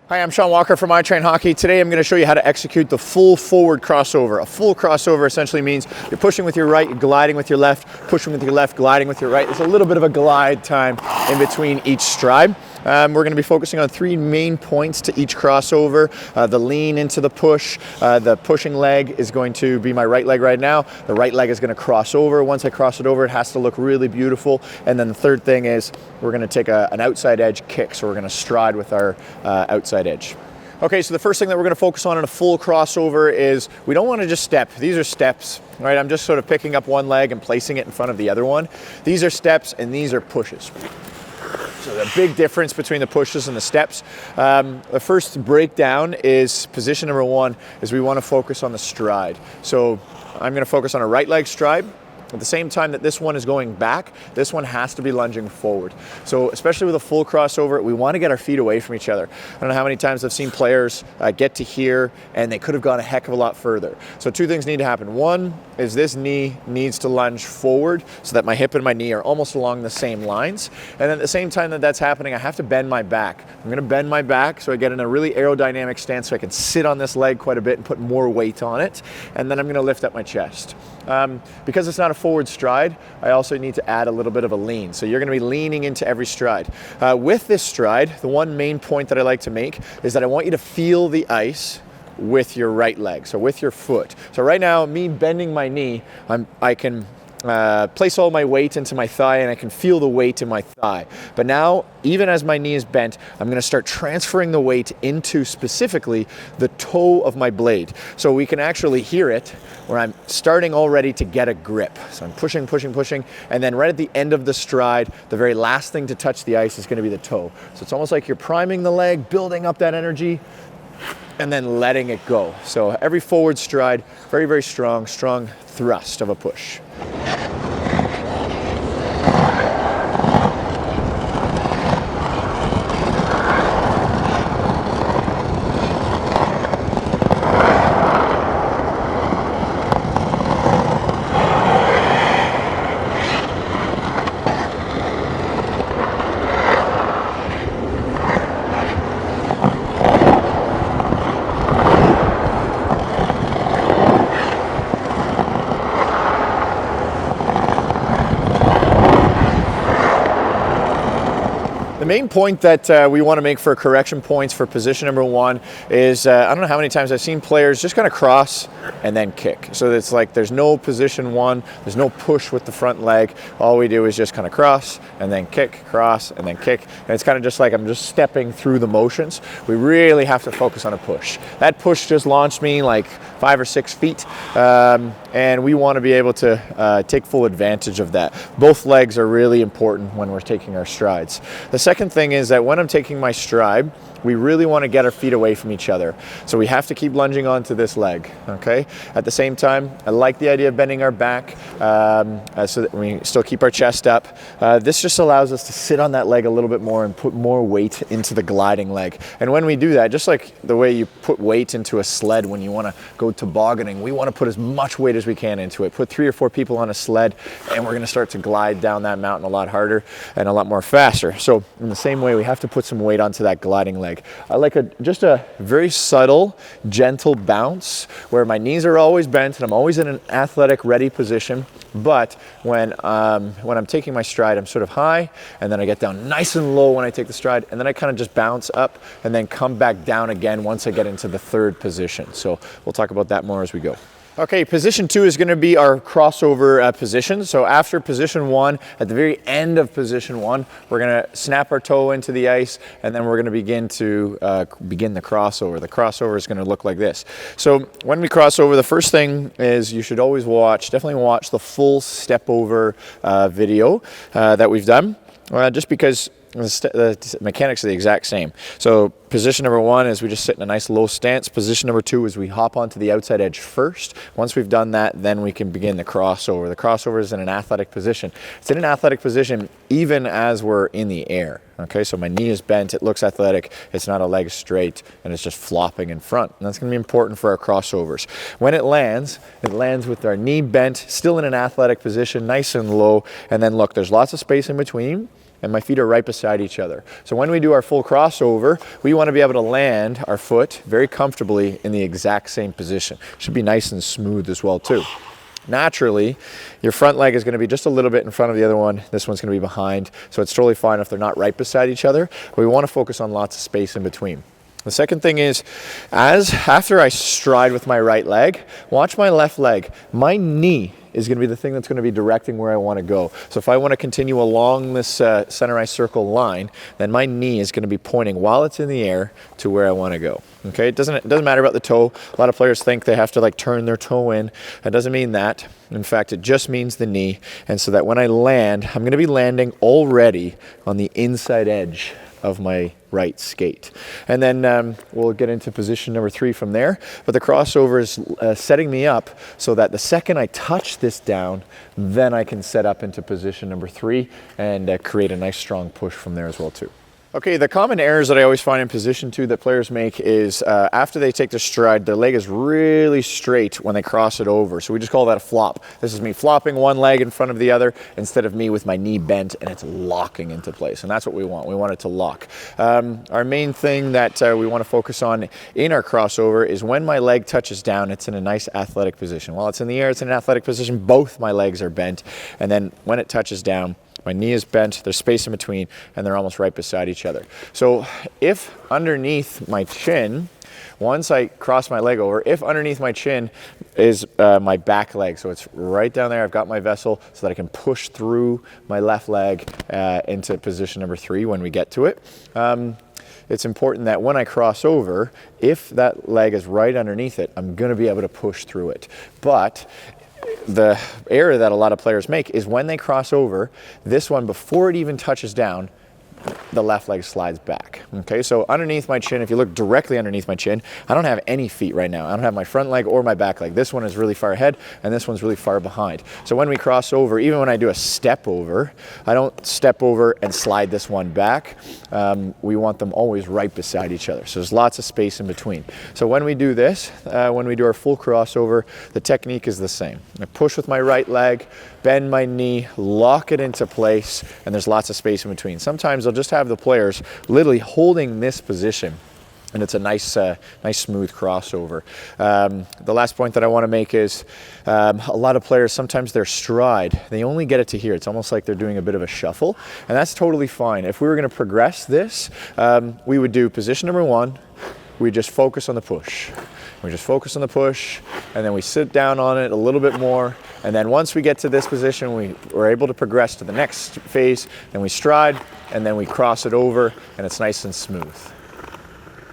Hi, I'm Sean Walker from iTrain Hockey. Today I'm going to show you how to execute the full forward crossover. A full crossover essentially means you're pushing with your right, you're gliding with your left, pushing with your left, gliding with your right. There's a little bit of a glide time in between each stride. We're going to be focusing on three main points to each crossover. The lean into the push. The pushing leg is going to be my right leg right now. The right leg is going to cross over. Once I cross it over, it has to look really beautiful. And then the third thing is we're going to take an outside edge kick. So we're going to stride with our outside edge. Okay, so the first thing that we're going to focus on in a full crossover is we don't want to just step. These are steps, right? I'm just sort of picking up one leg and placing it in front of the other one. These are steps and these are pushes. So the big difference between the pushes and the steps. The first breakdown is position number one is we want to focus on the stride. So I'm going to focus on a right leg stride. At the same time that this one is going back, this one has to be lunging forward. So especially with a full crossover, we want to get our feet away from each other. I don't know how many times I've seen players get to here and they could have gone a heck of a lot further. So two things need to happen. One is this knee needs to lunge forward so that my hip and my knee are almost along the same lines. And at the same time that that's happening, I have to bend my back. I'm going to bend my back so I get in a really aerodynamic stance so I can sit on this leg quite a bit and put more weight on it. And then I'm going to lift up my chest. Because it's not a forward stride, I also need to add a little bit of a lean. So you're going to be leaning into every stride. With this stride, the one main point that I like to make is that I want you to feel the ice with your right leg, so with your foot. So right now, me bending my knee, I can place all my weight into my thigh and I can feel the weight in my thigh. But now, even as my knee is bent, I'm going to start transferring the weight into specifically the toe of my blade. So we can actually hear it where I'm starting already to get a grip. So I'm pushing, pushing, pushing, and then right at the end of the stride, the very last thing to touch the ice is going to be the toe. So it's almost like you're priming the leg, building up that energy, and then letting it go. So every forward stride, very, very strong thrust of a push. The main point that we want to make for correction points for position number one is, I don't know how many times I've seen players just kind of cross and then kick. So it's like there's no position one, there's no push with the front leg. All we do is just kind of cross and then kick, cross and then kick. And it's kind of just like I'm just stepping through the motions. We really have to focus on a push. That push just launched me like 5 or 6 feet. And we want to be able to take full advantage of that. Both legs are really important when we're taking our strides. The second thing is that when I'm taking my stride, we really want to get our feet away from each other. So we have to keep lunging onto this leg, okay? At the same time, I like the idea of bending our back so that we still keep our chest up. This just allows us to sit on that leg a little bit more and put more weight into the gliding leg. And when we do that, just like the way you put weight into a sled when you want to go tobogganing, we want to put as much weight as we can into it. Put 3 or 4 people on a sled and we're going to start to glide down that mountain a lot harder and a lot more faster. So in the same way, we have to put some weight onto that gliding leg. I like just a very subtle, gentle bounce where my knees are always bent and I'm always in an athletic, ready position. But when I'm taking my stride, I'm sort of high and then I get down nice and low when I take the stride and then I kind of just bounce up and then come back down again once I get into the third position. So we'll talk about that more as we go. Okay, position 2 is going to be our crossover position. So after position 1, at the very end of position 1, we're going to snap our toe into the ice and then we're going to begin the crossover. The crossover is going to look like this. So when we cross over, the first thing is you should always definitely watch the full step over video that we've done, just because the mechanics are the exact same. So position number 1 is we just sit in a nice low stance. Position number 2 is we hop onto the outside edge first. Once we've done that, then we can begin the crossover. The crossover is in an athletic position. It's in an athletic position even as we're in the air. Okay, so my knee is bent, it looks athletic, it's not a leg straight, and it's just flopping in front. And that's going to be important for our crossovers. When it lands with our knee bent, still in an athletic position, nice and low, and then look, there's lots of space in between. and my feet are right beside each other. So when we do our full crossover, we want to be able to land our foot very comfortably in the exact same position. Should be nice and smooth as well too. Naturally, your front leg is going to be just a little bit in front of the other one. This one's going to be behind, so it's totally fine if they're not right beside each other. But we want to focus on lots of space in between. The second thing is, after I stride with my right leg, watch my left leg. My knee is going to be the thing that's going to be directing where I want to go. So if I want to continue along this center ice circle line, then my knee is going to be pointing while it's in the air to where I want to go. Okay, it doesn't matter about the toe. A lot of players think they have to like turn their toe in. That doesn't mean that. In fact, it just means the knee. And so that when I land, I'm going to be landing already on the inside edge of my right skate. And then we'll get into position number 3 from there. But the crossover is setting me up so that the second I touch this down, then I can set up into position number 3 and create a nice strong push from there as well too. Okay, the common errors that I always find in position 2 that players make is after they take the stride, their leg is really straight when they cross it over. So we just call that a flop. This is me flopping one leg in front of the other instead of me with my knee bent and it's locking into place. And that's what we want. We want it to lock. Our main thing that we want to focus on in our crossover is when my leg touches down, it's in a nice athletic position. While it's in the air, it's in an athletic position. Both my legs are bent. And then when it touches down, my knee is bent, there's space in between, and they're almost right beside each other. So if underneath my chin, once I cross my leg over, if underneath my chin is my back leg, so it's right down there, I've got my vessel so that I can push through my left leg into position number 3 when we get to it. It's important that when I cross over, if that leg is right underneath it, I'm going to be able to push through it. But the error that a lot of players make is when they cross over, this one, before it even touches down, the left leg slides back. Okay, so underneath my chin, if you look directly underneath my chin, I don't have any feet right now. I don't have my front leg or my back leg. This one is really far ahead and this one's really far behind. So when we cross over, even when I do a step over, I don't step over and slide this one back. We want them always right beside each other. So there's lots of space in between. So when we do this, when we do our full crossover, the technique is the same. I push with my right leg, bend my knee, lock it into place, and there's lots of space in between. Sometimes I'll just have the players literally holding this position, and it's a nice, nice smooth crossover. The last point that I want to make is a lot of players, sometimes their stride, they only get it to here. It's almost like they're doing a bit of a shuffle, and that's totally fine. If we were going to progress this, we would do position number 1, we just focus on the push. We just focus on the push, and then we sit down on it a little bit more, and then once we get to this position, we're able to progress to the next phase, then we stride, and then we cross it over, and it's nice and smooth.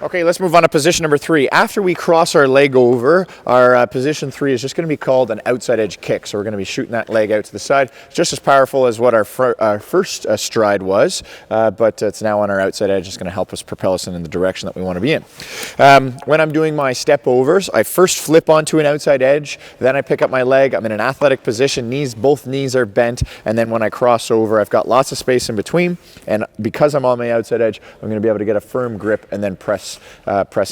Okay, let's move on to position number 3. After we cross our leg over, our position 3 is just going to be called an outside edge kick. So we're going to be shooting that leg out to the side. It's just as powerful as what our first stride was, but it's now on our outside edge. It's going to help us propel us in the direction that we want to be in. When I'm doing my step overs, I first flip onto an outside edge, then I pick up my leg. I'm in an athletic position. Both knees are bent, and then when I cross over, I've got lots of space in between, and because I'm on my outside edge, I'm going to be able to get a firm grip and then press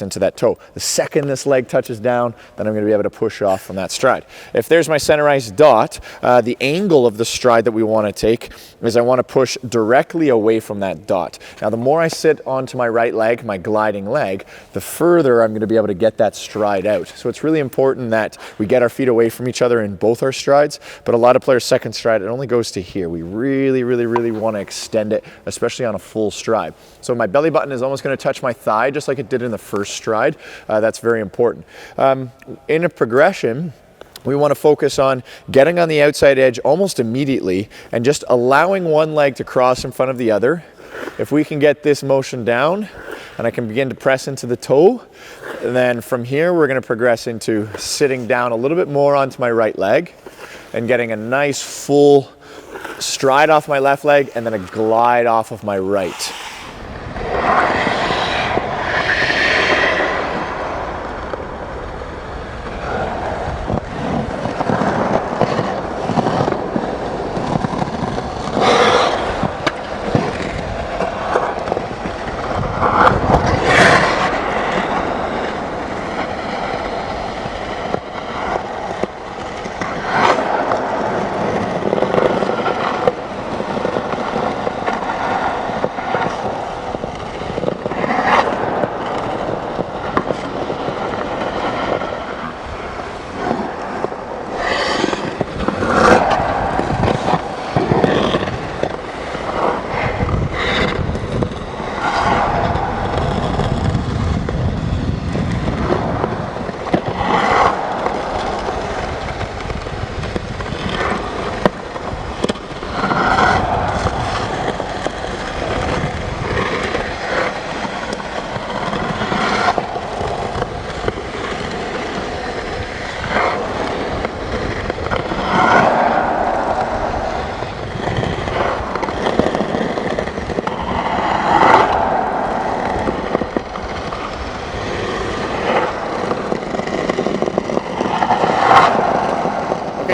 into that toe. The second this leg touches down, then I'm going to be able to push off from that stride. If there's my center ice dot, the angle of the stride that we want to take is I want to push directly away from that dot. Now, the more I sit onto my right leg, my gliding leg, the further I'm going to be able to get that stride out. So it's really important that we get our feet away from each other in both our strides, but a lot of players' second stride, it only goes to here. We really, really, really want to extend it, especially on a full stride. So my belly button is almost going to touch my thigh, just like it did in the first stride. That's very important. In a progression, we want to focus on getting on the outside edge almost immediately and just allowing one leg to cross in front of the other. If we can get this motion down and I can begin to press into the toe, then from here we're going to progress into sitting down a little bit more onto my right leg and getting a nice full stride off my left leg and then a glide off of my right.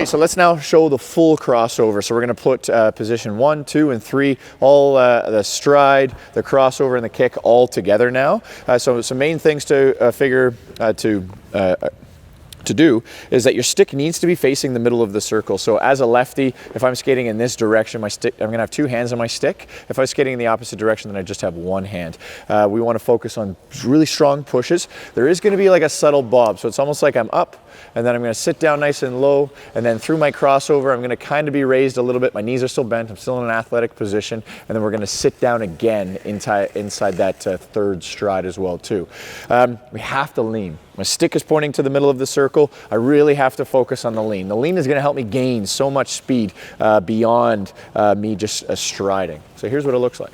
so let's now show the full crossover. So we're going to put position 1, 2, and 3, all the stride, the crossover, and the kick all together now. So some main things to to do is that your stick needs to be facing the middle of the circle. So as a lefty, if I'm skating in this direction, my stick, I'm gonna have 2 hands on my stick. If I'm skating in the opposite direction, then I just have 1 hand. We wanna focus on really strong pushes. There is gonna be like a subtle bob. So it's almost like I'm up, and then I'm gonna sit down nice and low, and then through my crossover, I'm gonna kind of be raised a little bit. My knees are still bent, I'm still in an athletic position, and then we're gonna sit down again inside that third stride as well too. We have to lean. My stick is pointing to the middle of the circle. I really have to focus on the lean. The lean is gonna help me gain so much speed beyond me just striding. So here's what it looks like.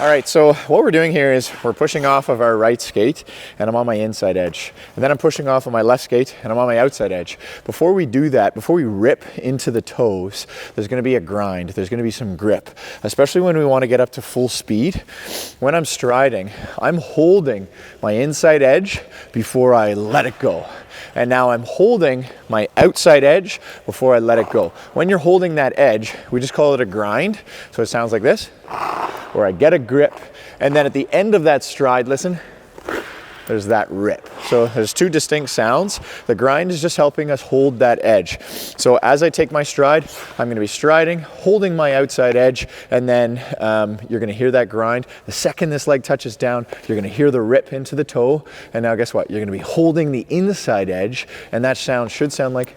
All right, so what we're doing here is we're pushing off of our right skate and I'm on my inside edge. And then I'm pushing off of my left skate and I'm on my outside edge. Before we do that, before we rip into the toes, there's gonna be a grind, there's gonna be some grip, especially when we wanna get up to full speed. When I'm striding, I'm holding my inside edge before I let it go. And now I'm holding my outside edge before I let it go. When you're holding that edge, we just call it a grind. So it sounds like this, where I get a grip, and then at the end of that stride, listen, there's that rip. So there's 2 distinct sounds. The grind is just helping us hold that edge. So as I take my stride, I'm gonna be striding, holding my outside edge, and then you're gonna hear that grind. The second this leg touches down, you're gonna hear the rip into the toe, and now guess what? You're gonna be holding the inside edge, and that sound should sound like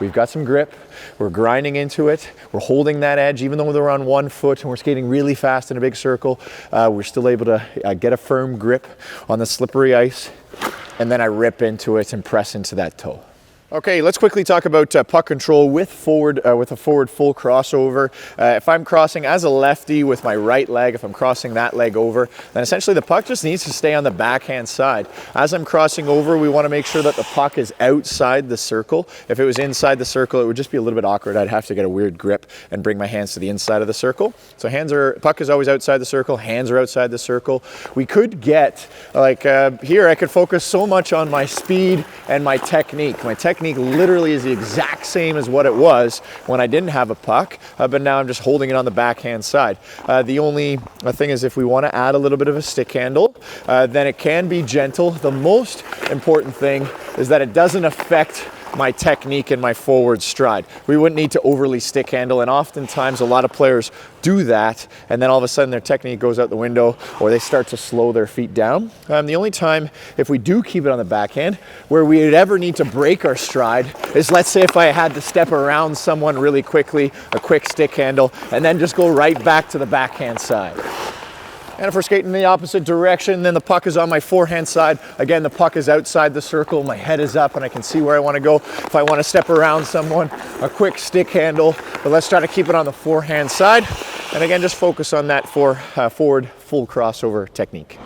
we've got some grip, we're grinding into it, we're holding that edge, even though we're on 1 foot and we're skating really fast in a big circle, we're still able to get a firm grip on the slippery ice, and then I rip into it and press into that toe. Okay, let's quickly talk about puck control with a forward full crossover. If I'm crossing as a lefty with my right leg, if I'm crossing that leg over, then essentially the puck just needs to stay on the backhand side. As I'm crossing over, we want to make sure that the puck is outside the circle. If it was inside the circle, it would just be a little bit awkward. I'd have to get a weird grip and bring my hands to the inside of the circle. So puck is always outside the circle, hands are outside the circle. We could get, like here, I could focus so much on my speed and my technique. My technique literally is the exact same as what it was when I didn't have a puck, but now I'm just holding it on the backhand side. The only thing is if we want to add a little bit of a stick handle, then it can be gentle. The most important thing is that it doesn't affect my technique and my forward stride. We wouldn't need to overly stick handle, and oftentimes a lot of players do that, and then all of a sudden their technique goes out the window, or they start to slow their feet down. The only time, if we do keep it on the backhand, where we would ever need to break our stride is, let's say if I had to step around someone really quickly, a quick stick handle, and then just go right back to the backhand side. And if we're skating in the opposite direction, then the puck is on my forehand side. Again, the puck is outside the circle, my head is up, and I can see where I want to go. If I want to step around someone, a quick stick handle, but let's try to keep it on the forehand side. And again, just focus on that forward full crossover technique.